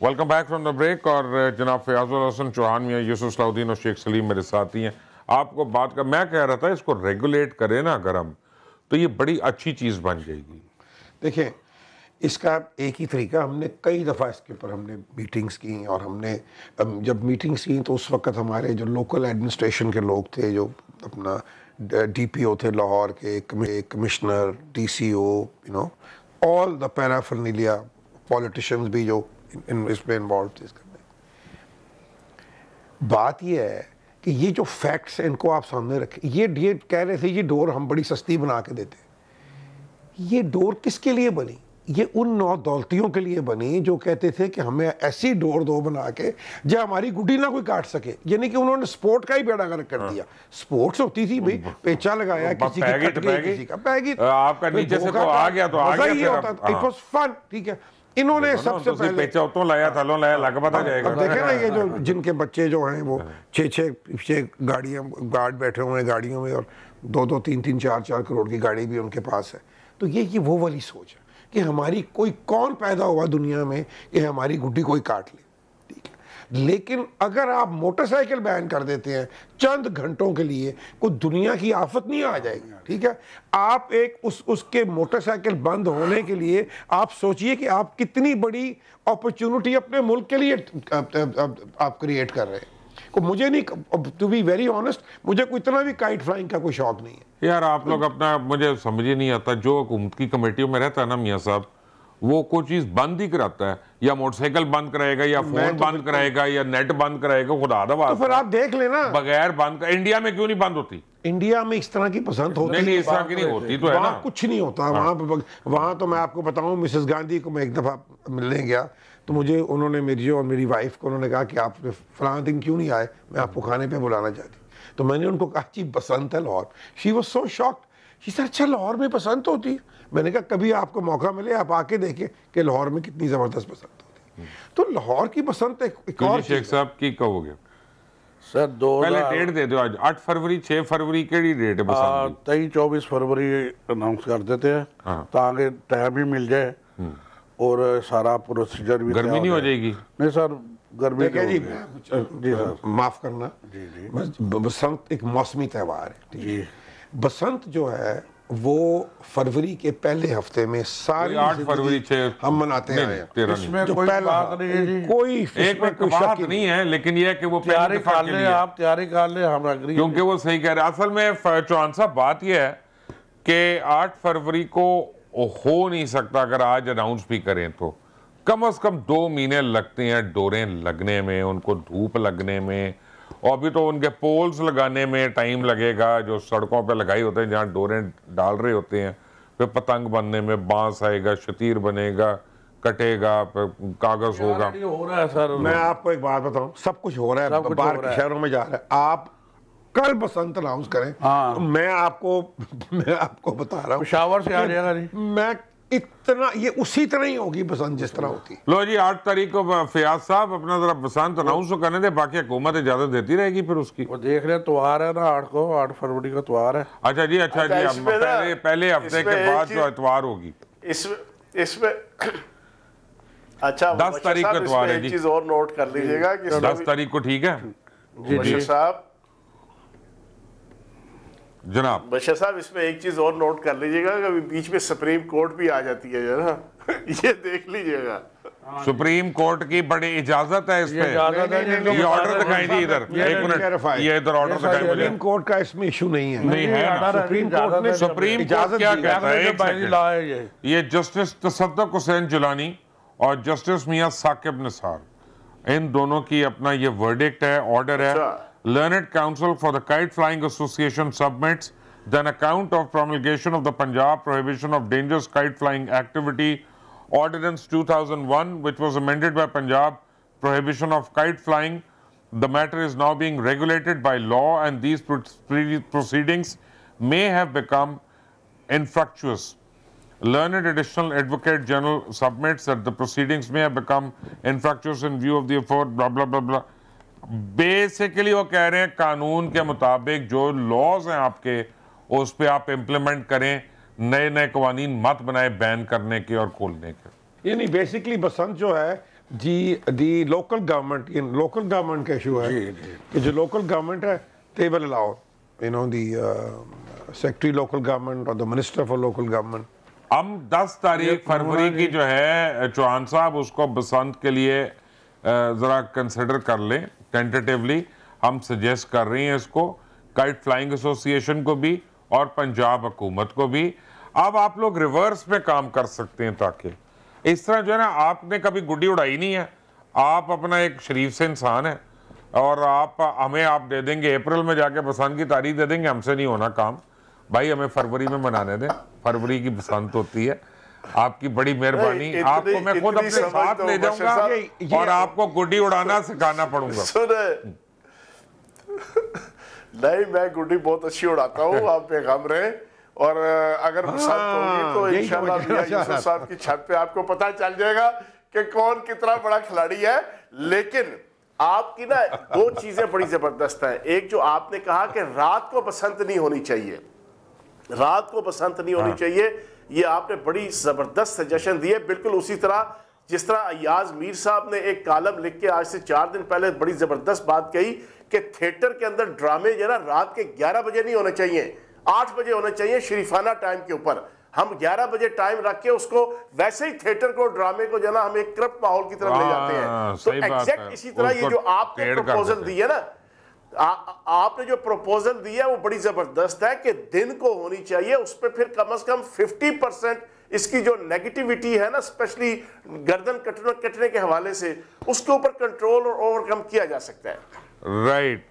Welcome back from the break. और जनाब फयाजुल हसन चौहान, मियां यूसुफ सलाउद्दीन और शेख सलीम मेरे साथ ही हैं। आपको बात का मैं कह रहा था, इसको रेगुलेट करें ना अगर हम, तो ये बड़ी अच्छी चीज़ बन जाएगी। देखें, इसका एक ही तरीका, हमने कई दफ़ा इसके ऊपर हमने मीटिंग्स की और हमने जब मीटिंग्स की तो उस वक्त हमारे जो लोकल एडमिनिस्ट्रेशन के लोग थे, जो अपना DPO थे लाहौर के, commissioner, DCO, all the paraphernalia, politicians भी जो इसमें इन्वॉल्व थे इसके में। बात यह है कि ये जो फैक्ट्स हैं इनको आप सामने रखें। ये कह रहे थे ये डोर हम बड़ी सस्ती बना के देते। ये डोर किसके लिए बनी? ये उन नौदौलतियों के लिए बनी जो कहते थे कि हमें ऐसी डोर दो बना के जो हमारी गुड्डी ना कोई काट सके। यानी कि उन्होंने स्पोर्ट का ही बेड़ा गर्क कर दिया। स्पोर्ट्स होती थी भाई, पेचा लगाया, किसी की कट गई, किसी का पैगी, आपका नीचे से तो आ गया तो आ गया, इट वाज फन। ठीक है, इन्होंने सबसे पहले पेचा उतों लाया, थलों लाया, लग पता जाएगा। देखे ना, ये जो जिनके बच्चे जो हैं वो 6 गाड़ियां, गार्ड बैठे हुए हैं गाड़ियों में, और 2-2, 3-3, 4-4 करोड़ की गाड़ी भी उनके पास है। तो ये वो वाली सोच है कि हमारी कौन पैदा हुआ दुनिया में कि हमारी गुड्डी कोई काट ले। ठीक है, लेकिन अगर आप मोटरसाइकिल बैन कर देते हैं चंद घंटों के लिए, कोई दुनिया की आफत नहीं आ जाएगी। ठीक है, आप एक उसके मोटरसाइकिल बंद होने के लिए आप सोचिए कि आप कितनी बड़ी अपॉर्चुनिटी अपने मुल्क के लिए आप क्रिएट कर रहे हैं। को मुझे नहीं, टू बी वेरी ऑनेस्ट, मुझे कोई इतना भी काइट फ्लाइंग का कोई शौक नहीं है यार। आप लोग अपना, मुझे समझ ही नहीं आता, जो हुकूमत की कमेटियों में रहता है ना मियाँ साहब, वो कोई चीज़ बंद ही कराता है, या मोटरसाइकिल बंद कराएगा, या फोन बंद कराएगा, या नेट बंद कराएगा। खुदा तो फिर आप देख लेना, बगैर बंद का इंडिया में क्यों नहीं बंद होती? इंडिया में इस तरह की पसंद होती नहीं, इस तरह की नहीं होती तो है ना, कुछ नहीं होता वहाँ तो मैं आपको बताऊं, मिसेस गांधी को मैं एक दफ़ा मिलने गया तो मुझे उन्होंने, मेरी और मेरी वाइफ को उन्होंने कहा कि आप फलां दिन क्यों नहीं आए, मैं आपको खाने पे बुलाना चाहती। तो मैंने उनको कहा जी बसंत है Lahore. She was so shocked. She said अच्छा लाहौर में बसंत होती है? मैंने कहा कभी आपको मौका मिले आप आके देखें कि लाहौर में कितनी ज़बरदस्त बसंत होती है। तो लाहौर की बसंत एक और शेख साहब की कहोगे सर, पहले डेट दे दो। आज 8 फरवरी, 6 फरवरी केड़ी डेट है? 23-24 फरवरी अनाउंस कर देते हैं ताकि टाइम भी मिल जाए और सारा प्रोसीजर भी। गर्मी नहीं हो जाएगी? नहीं सर, गर्मी जी सर, माफ करना जी। बसंत एक मौसमी त्यौहार है जी। बसंत जो है वो फरवरी के पहले हफ्ते में सारी 8 फरवरी 6 हम मनाते हैं। इसमें कोई बात नहीं है जी, कोई एक बात नहीं है, लेकिन ये है कि वो तैयारी कर ले, आप तैयारी कर ले, हम एग्री, क्योंकि वो सही कह रहे हैं। असल में चौहान साहब बात ये है कि 8 फरवरी को हो नहीं सकता अगर आज अनाउंस भी करें तो कम से कम 2 महीने लगते हैं डोरें लगने में, उनको धूप लगने में, और अभी तो उनके पोल्स लगाने में टाइम लगेगा, जो सड़कों पे लगाई होते हैं जहाँ डोरें डाल रहे होते हैं, फिर पतंग बनने में, बांस आएगा, शतीर बनेगा, कटेगा, कागज होगा। हो रहा है सर। मैं आपको एक बात बताऊं, सब कुछ हो रहा है, बाहर के शहरों में जा रहा है। आप कल बसंत अनाउंस करें तो मैं आपको बता रहा हूँ, पेशावर से आ जाएगा जी। मैं इतना, ये उसी तरह ही होगी बसंत जिस तरह होती। लो जी, 8 तारीख को फयाज साहब अपना जरा बसंत अनाउंस तो करने दे, बाकी हुकूमत इजाजत देती रहेगी फिर उसकी। वो देख रहे हैं, त्योहार है ना 8 फरवरी का त्योहार है। अच्छा जी, अच्छा जी, पहले हफ्ते के बाद जो इतवार होगी इसमें अच्छा 10 तारीख का त्योहार है जी। चीज और नोट कर लीजिएगा कि 10 तारीख को, ठीक है जी साहब, जनाब बशीर साहब, इसमें एक चीज और नोट कर लीजिएगा कि बीच में सुप्रीम कोर्ट भी आ जाती है जरा ये देख लीजिएगा। सुप्रीम कोर्ट की बड़ी इजाजत है इस पे। ये ऑर्डर दिखाई दी इधर, एक मिनट, ये इधर ऑर्डर दिखाई मुझे। सुप्रीम कोर्ट का इसमें इशू नहीं है। नहीं है, सुप्रीम कोर्ट ने सुप्रीम कोर्ट क्या कहता है? ये जस्टिस तसद्दुक हुसैन जिलानी और जस्टिस मियां साकिब निसार, इन दोनों की अपना ये वर्डिक्ट है, ऑर्डर है। Learned Council for the Kite Flying Association submits an account of promulgation of the Punjab Prohibition of Dangerous Kite Flying Activity Ordinance 2001, which was amended by Punjab Prohibition of Kite Flying. The matter is now being regulated by law, and these proceedings may have become infructuous. Learned Additional Advocate General submits that the proceedings may have become infructuous in view of the afford blah blah blah blah. Basically वो कह रहे हैं कानून के मुताबिक जो laws हैं आपके, उस पे आप इम्प्लीमेंट करें, नए नए कवानीन मत बनाए बैन करने के और खोलने के। ये नहीं, बेसिकली बसंत जो है जी दी लोकल गवर्नमेंट, ये लोकल गवर्नमेंट का इशू है कि जो लोकल गवर्नमेंट है they will allow the secretary local government और the minister for local government. हम 10 तारीख फरवरी की जो है चौहान साहब उसको बसंत के लिए जरा कंसिडर कर लें टेंटेटिवली। हम सजेस्ट कर रही हैं इसको काइट फ्लाइंग एसोसिएशन को भी और पंजाब हुकूमत को भी। अब आप लोग रिवर्स में काम कर सकते हैं ताकि इस तरह जो है ना, आपने कभी गुड्डी उड़ाई नहीं है, आप अपना एक शरीफ से इंसान है और आप हमें आप दे देंगे अप्रैल में जाके बसंत की तारीख दे देंगे, हमसे नहीं होना काम भाई, हमें फरवरी में मनाने दें, फरवरी की बसंत होती है। आपकी बड़ी मेहरबानी, आपको मैं खुद अपने साथ ले जाऊंगा और आपको गुड्डी उड़ाना सिखाना पड़ूंगा। नहीं, मैं गुड्डी बहुत अच्छी उड़ाता हूँ, आप बेगम रहे। और अगर बसंत होगी तो इंशाल्लाह मियां यूसुफ साहब की छत पे आपको पता चल जाएगा कि कौन कितना बड़ा खिलाड़ी है। लेकिन आपकी ना 2 चीजें बड़ी जबरदस्त हैं। एक जो आपने कहा कि रात को बसंत नहीं होनी चाहिए, रात को बसंत नहीं होनी चाहिए, ये आपने बड़ी जबरदस्त सजेशन दी है। बिल्कुल उसी तरह जिस तरह अयाज मीर साहब ने एक कॉलम लिख के आज से 4 दिन पहले बड़ी जबरदस्त बात कही कि थिएटर के अंदर ड्रामे जो ना रात के 11 बजे नहीं होने चाहिए, 8 बजे होने चाहिए शरीफाना टाइम के ऊपर। हम 11 बजे टाइम रख के उसको वैसे ही थिएटर को ड्रामे को जो ना हम एक करप्ट माहौल की तरफ ले जाते हैं। तो एग्जैक्ट इसी तरह ये जो आपने प्रपोजल दी है ना, आपने जो प्रपोजल दिया है वो बड़ी जबरदस्त है कि दिन को होनी चाहिए, उस पर फिर कम से कम 50% इसकी जो नेगेटिविटी है ना, स्पेशली गर्दन कटने के हवाले से, उसके ऊपर कंट्रोल और ओवरकम किया जा सकता है। राइट।